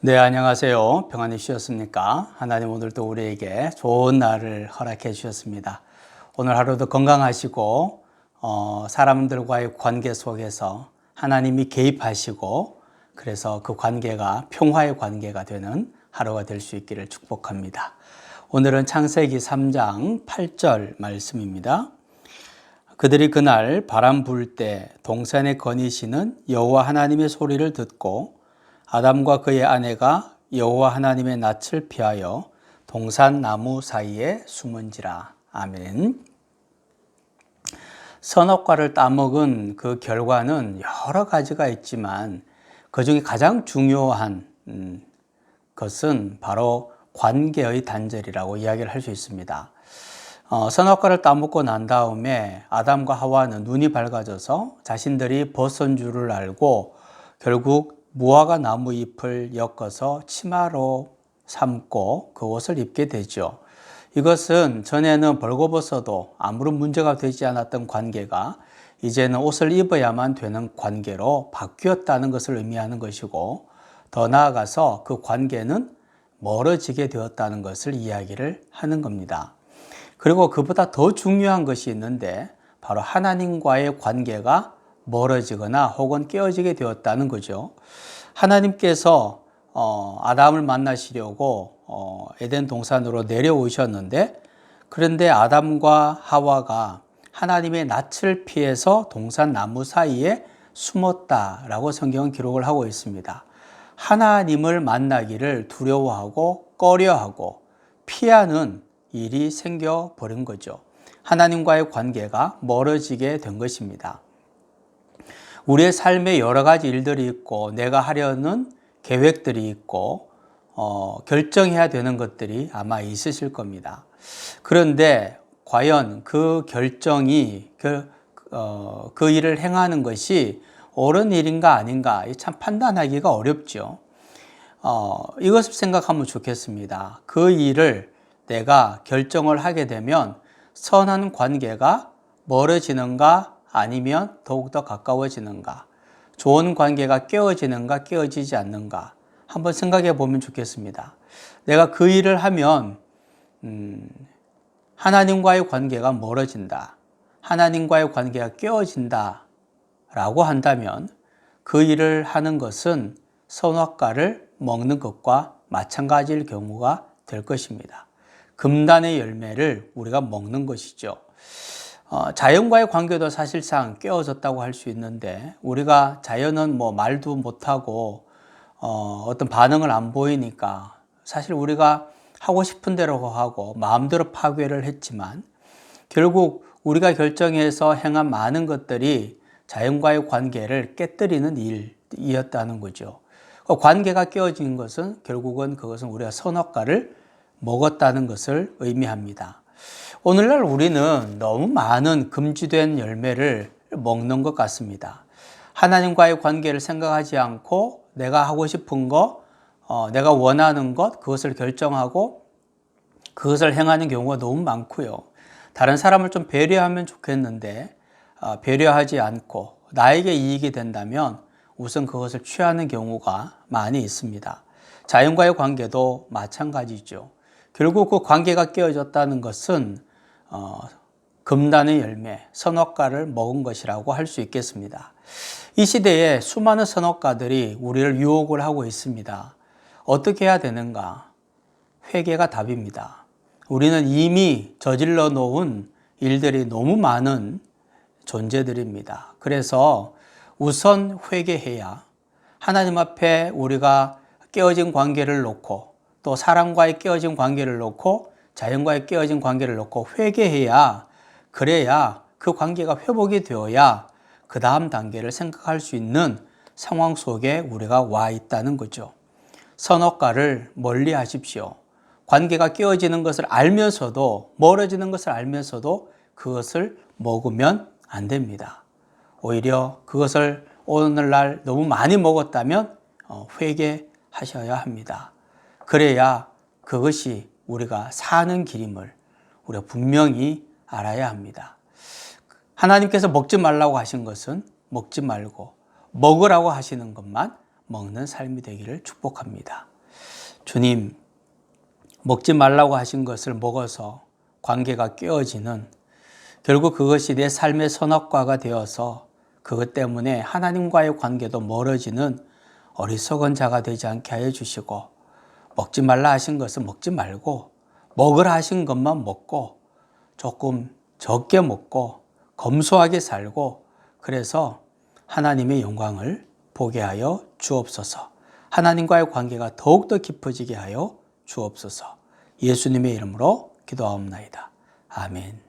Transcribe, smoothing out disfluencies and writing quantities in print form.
네, 안녕하세요. 평안히 쉬었습니까? 하나님 오늘도 우리에게 좋은 날을 허락해 주셨습니다. 오늘 하루도 건강하시고 사람들과의 관계 속에서 하나님이 개입하시고 그래서 그 관계가 평화의 관계가 되는 하루가 될 수 있기를 축복합니다. 오늘은 창세기 3장 8절 말씀입니다. 그들이 그날 바람 불 때 동산에 거니시는 여호와 하나님의 소리를 듣고 아담과 그의 아내가 여호와 하나님의 낯을 피하여 동산 나무 사이에 숨은지라. 아멘. 선악과를 따먹은 그 결과는 여러 가지가 있지만 그중에 가장 중요한 것은 바로 관계의 단절이라고 이야기를 할 수 있습니다. 선악과를 따먹고 난 다음에 아담과 하와는 눈이 밝아져서 자신들이 벗은 줄을 알고 결국 무화과 나무 잎을 엮어서 치마로 삼고 그 옷을 입게 되죠. 이것은 전에는 벌거벗어도 아무런 문제가 되지 않았던 관계가 이제는 옷을 입어야만 되는 관계로 바뀌었다는 것을 의미하는 것이고, 더 나아가서 그 관계는 멀어지게 되었다는 것을 이야기를 하는 겁니다. 그리고 그보다 더 중요한 것이 있는데 바로 하나님과의 관계가 멀어지거나 혹은 깨어지게 되었다는 거죠. 하나님께서 아담을 만나시려고 에덴 동산으로 내려오셨는데, 그런데 아담과 하와가 하나님의 낯을 피해서 동산 나무 사이에 숨었다라고 성경은 기록을 하고 있습니다. 하나님을 만나기를 두려워하고 꺼려하고 피하는 일이 생겨버린 거죠. 하나님과의 관계가 멀어지게 된 것입니다. 우리의 삶에 여러 가지 일들이 있고 내가 하려는 계획들이 있고 결정해야 되는 것들이 아마 있으실 겁니다. 그런데 과연 그 결정이 그 일을 행하는 것이 옳은 일인가 아닌가 참 판단하기가 어렵죠. 이것을 생각하면 좋겠습니다. 그 일을 내가 결정을 하게 되면 선한 관계가 멀어지는가 아니면 더욱더 가까워지는가, 좋은 관계가 깨어지는가 깨어지지 않는가 한번 생각해 보면 좋겠습니다. 내가 그 일을 하면 하나님과의 관계가 멀어진다, 하나님과의 관계가 깨어진다 라고 한다면 그 일을 하는 것은 선악과를 먹는 것과 마찬가지일 경우가 될 것입니다. 금단의 열매를 우리가 먹는 것이죠. 자연과의 관계도 사실상 깨어졌다고 할 수 있는데, 우리가 자연은 말도 못하고 어떤 반응을 안 보이니까 사실 우리가 하고 싶은 대로 하고 마음대로 파괴를 했지만 결국 우리가 결정해서 행한 많은 것들이 자연과의 관계를 깨뜨리는 일이었다는 거죠. 관계가 깨어진 것은 결국은 그것은 우리가 선악과를 먹었다는 것을 의미합니다. 오늘날 우리는 너무 많은 금지된 열매를 먹는 것 같습니다. 하나님과의 관계를 생각하지 않고 내가 하고 싶은 것, 내가 원하는 것, 그것을 결정하고 그것을 행하는 경우가 너무 많고요. 다른 사람을 좀 배려하면 좋겠는데 배려하지 않고 나에게 이익이 된다면 우선 그것을 취하는 경우가 많이 있습니다. 자연과의 관계도 마찬가지죠. 결국 그 관계가 깨어졌다는 것은 금단의 열매, 선악과를 먹은 것이라고 할 수 있겠습니다. 이 시대에 수많은 선악과들이 우리를 유혹을 하고 있습니다. 어떻게 해야 되는가? 회개가 답입니다. 우리는 이미 저질러 놓은 일들이 너무 많은 존재들입니다. 그래서 우선 회개해야 하나님 앞에 우리가 깨어진 관계를 놓고 또 사람과의 깨어진 관계를 놓고 자연과의 깨어진 관계를 놓고 회개해야, 그래야 그 관계가 회복이 되어야 그 다음 단계를 생각할 수 있는 상황 속에 우리가 와 있다는 거죠. 선악과를 멀리 하십시오. 관계가 깨어지는 것을 알면서도, 멀어지는 것을 알면서도 그것을 먹으면 안 됩니다. 오히려 그것을 오늘날 너무 많이 먹었다면 회개하셔야 합니다. 그래야 그것이 우리가 사는 길임을 우리가 분명히 알아야 합니다. 하나님께서 먹지 말라고 하신 것은 먹지 말고 먹으라고 하시는 것만 먹는 삶이 되기를 축복합니다. 주님, 먹지 말라고 하신 것을 먹어서 관계가 깨어지는, 결국 그것이 내 삶의 선악과가 되어서 그것 때문에 하나님과의 관계도 멀어지는 어리석은 자가 되지 않게 하여 주시고, 먹지 말라 하신 것은 먹지 말고 먹으라 하신 것만 먹고 조금 적게 먹고 검소하게 살고, 그래서 하나님의 영광을 보게 하여 주옵소서. 하나님과의 관계가 더욱더 깊어지게 하여 주옵소서. 예수님의 이름으로 기도하옵나이다. 아멘.